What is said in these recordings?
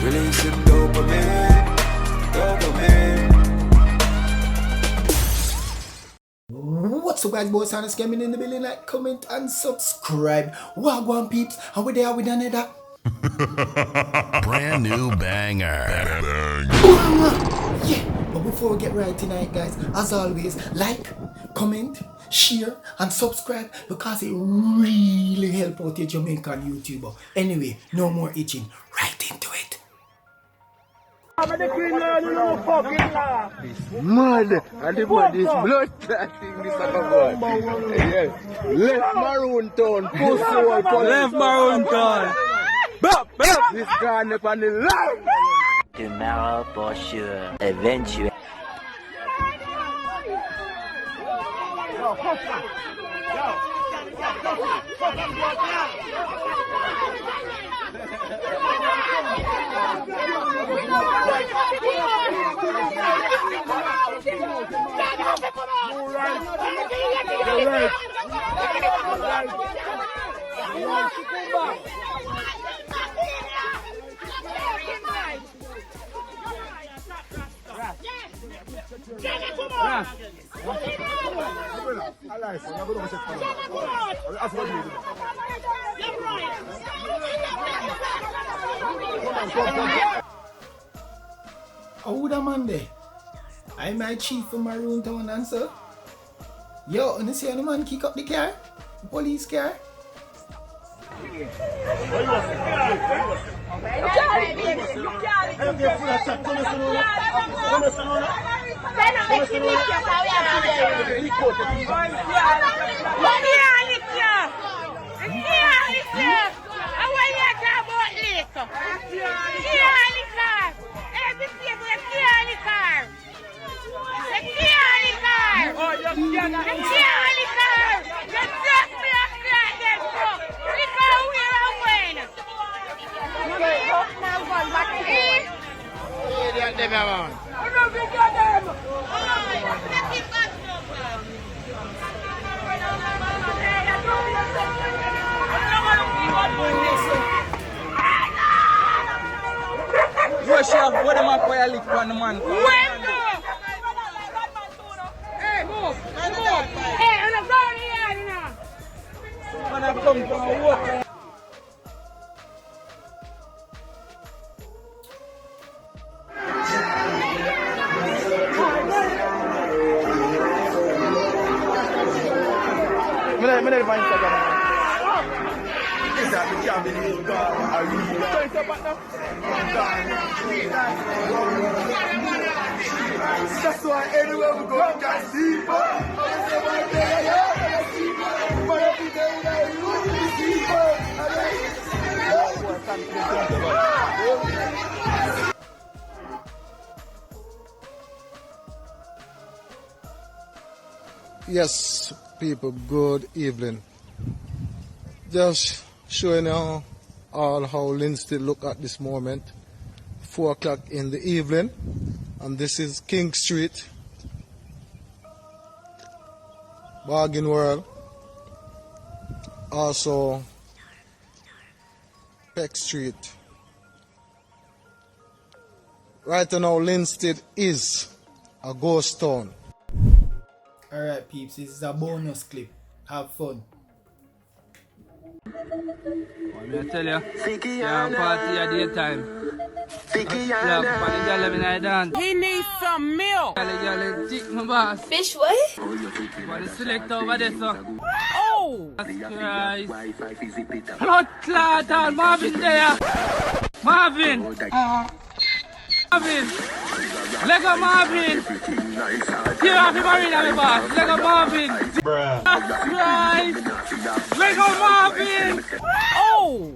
Releasing dopamine, dopamine. What's up guys, boys and scamming in the building, like, comment and subscribe. Wagwan peeps, and we're there with another brand new banger. Yeah, but before we get right tonight guys, as always, like, comment, share and subscribe because it really helps out your Jamaican YouTuber. Anyway, no more itching, right into it. Mad, and the body is blood clotting this other boy. Yes. Left Maroon Town, pussy all police. Left Maroon Town. Bop, bop. This guy up on the line. Tomorrow for sure. Eventually. How the man there? I'm my chief from Maroon Town answer. Yo, and you see any man kick up the car? The police car? What am I for a lick on the man? Hey, move! Hey, I'm not going here now! When I come from a walk. That's why anywhere we go, we can see. Yes, people, good evening. Just showing you all how Lindsay look at this moment. 4 o'clock in the evening, and this is King Street, Bargain World, also Peck Street. Right now, Lindsay is a ghost town. Alright peeps, this is a bonus clip. Have fun. I tell you, yeah, party at daytime. He needs some milk! My boss. Fish what? What is select over there, so? Oh! Christ. Blood clot and Marvin there. Marvin. Marvin. Lego Marvin. Here off the marina, my boss. Lego Marvin. Bruh. Christ. Lego Marvin. Oh!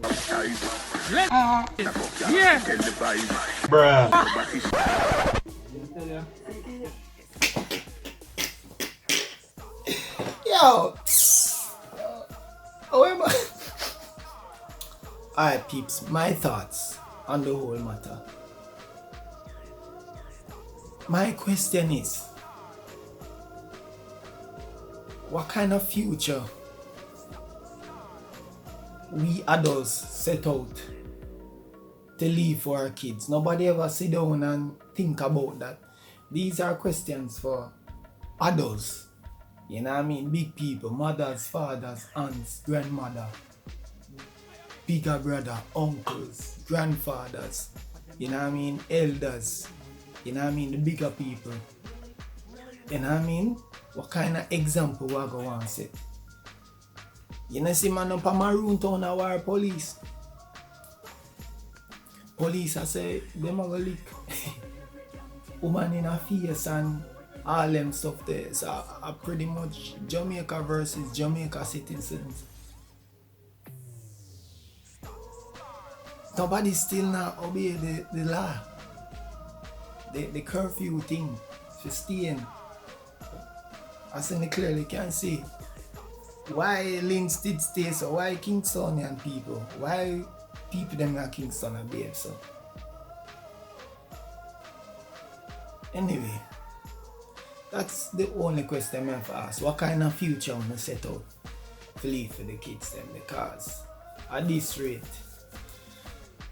Yeah. Bruh. Yo! Oh, am I? Alright peeps, my thoughts on the whole matter. My question is, what kind of future we adults set out to leave for our kids. Nobody ever sit down and think about that. These are questions for adults. You know what I mean? Big people, mothers, fathers, aunts, grandmother, bigger brother, uncles, grandfathers, you know what I mean? Elders, you know what I mean? The bigger people. You know what I mean? What kind of example we go and set? You know see man up a maroon town a war police. Police I say them a go lick woman in a face and all them stuff there. So I pretty much Jamaica versus Jamaica citizens. Nobody still not obey the law. The curfew thing. For staying. I say clearly can see why Linz did stay so, why Kingstonian people, why people them in Kingston and behave so. Anyway, that's the only question I have to ask. What kind of future am I set out to leave for the kids then? Because at this rate,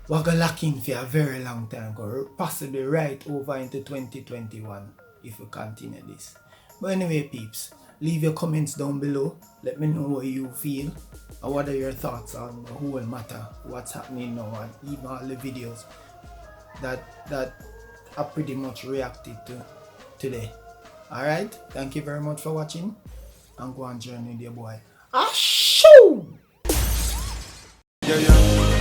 we're going to lock in for a very long time, possibly right over into 2021 if we continue this. But anyway peeps, leave your comments down below. Let me know what you feel and what are your thoughts on the whole matter, what's happening now, and even all the videos that I pretty much reacted to today. Alright, thank you very much for watching and go on journey with your boy. Ashoo! Yeah, yeah.